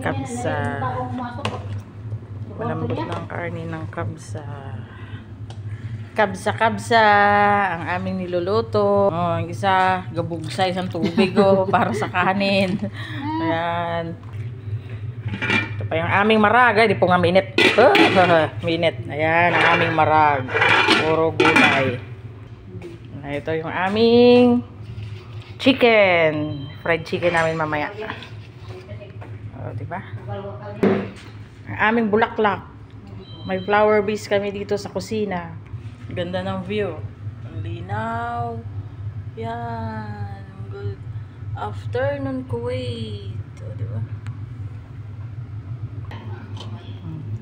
kabsa. Malambot ng karne ng kabsa. Kabsa ang aming niluluto. Oh, ang isa gabog sa isang tubig para sa kanin. Ayan. Ito pa yung aming marag. Di po nga minute. Minute. Ayan ang aming marag. Puro gulay. Ito yung aming chicken. Fried chicken namin mamaya. Oh, diba? Ang aming bulaklak. May flower base kami dito sa kusina. Ganda ng view. Ang linaw. Yan. Good afternoon, Kuwait. O, diba?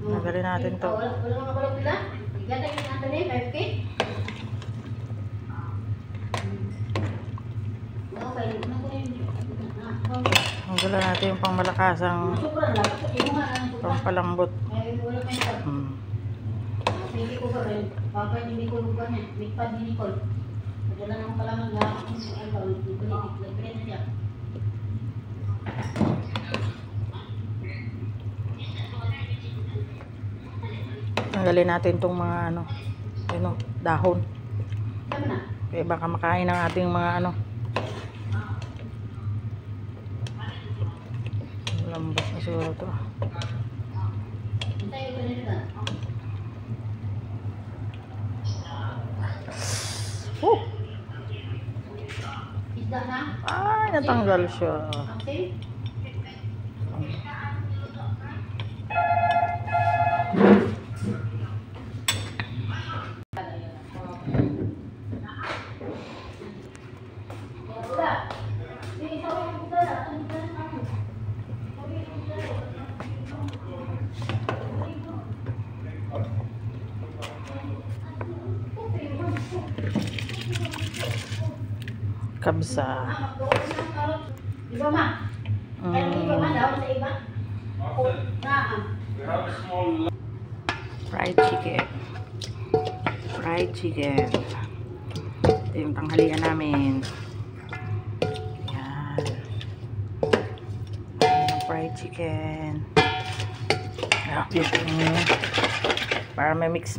Nagalin natin to. Nagalin natin yung pangmalakasang pampalambot. Hindi ko ba rin, papa hindi ko lupa niya, mikpad hindi ko. Madala naman pala mag-lakas ng albaw, hindi ko nag-play na siya. Tanggalin natin itong mga dahon. Tama na. Kaya baka makain ng ating mga lambot na siguro ito. Tayo ko nila. Isda na? Ay, natanggal siya. Okay. Kabsa. Iba ma? Iba ma daw sa iba? Fried chicken. Fried chicken. Ito yung tanghalian namin. Yan. Fried chicken. Para may mix.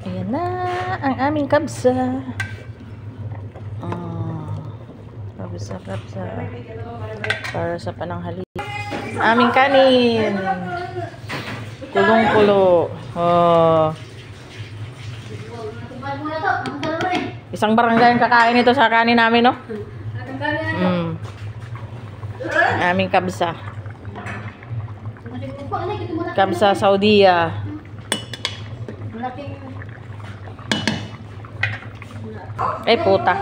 Ayan na ang aming kabsa. Kabsa. Para sa pananghali. Aming kanin. Kulong-kulo. Oh. Isang barangay ang kakain ito sa kanin namin, no? Aming kabsa. Kabsa Saudiya. Ay, puta.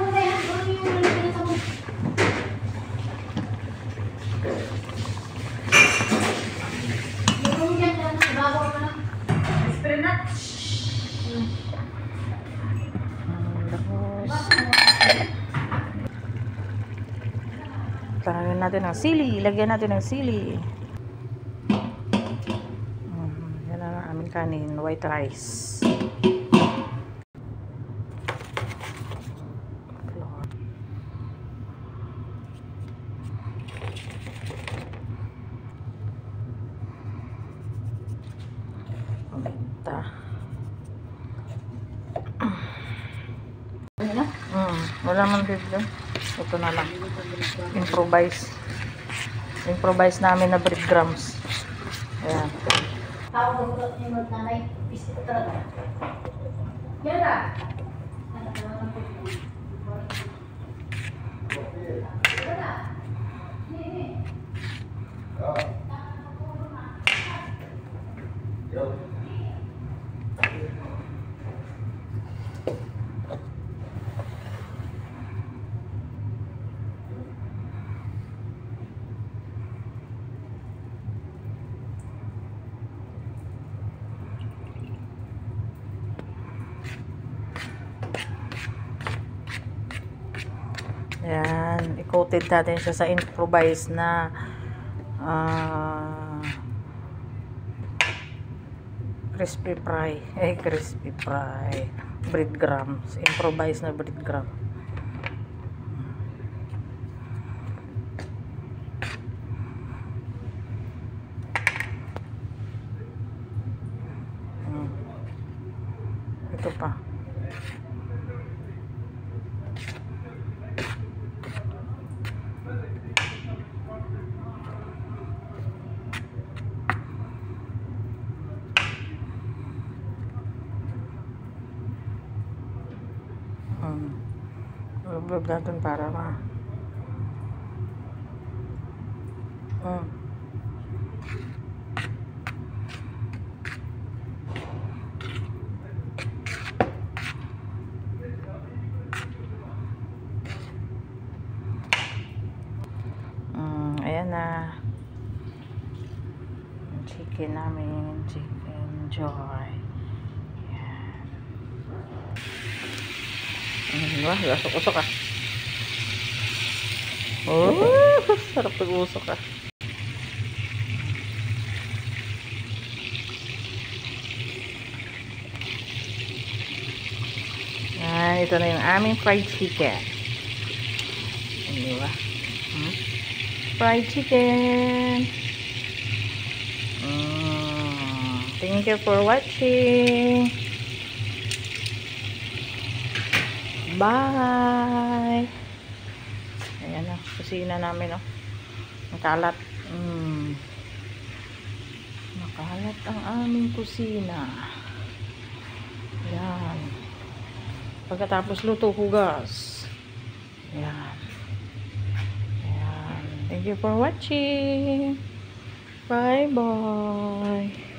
Lagyan natin ng sili. Lagyan natin ng sili. Yan ang aming kanin. White rice. Wala man dito. Ito na lang. Improvise namin na breadcrumbs. Ayan. Tawag ko ni nanay, biscuit talaga. Yara. Ayan, i-coated natin siya sa improvise na crispy fry breadcrumbs, improvise na breadcrumbs. pa. Vlog natin para ma. Ayan na. Yung chicken namin. Chicken joy. Ayan. Diba? Usok-usok ah. Oh, sarap pag-usok ah. Yan, ito na yung aming fried chicken. Diba? Fried chicken. Thank you for watching. Bye. Ayan na, kusina namin oh. Makalat. Makalat ang aming kusina. Ayan. Pagkatapos luto, hugas. Ayan. Ayan. Thank you for watching. Bye bye.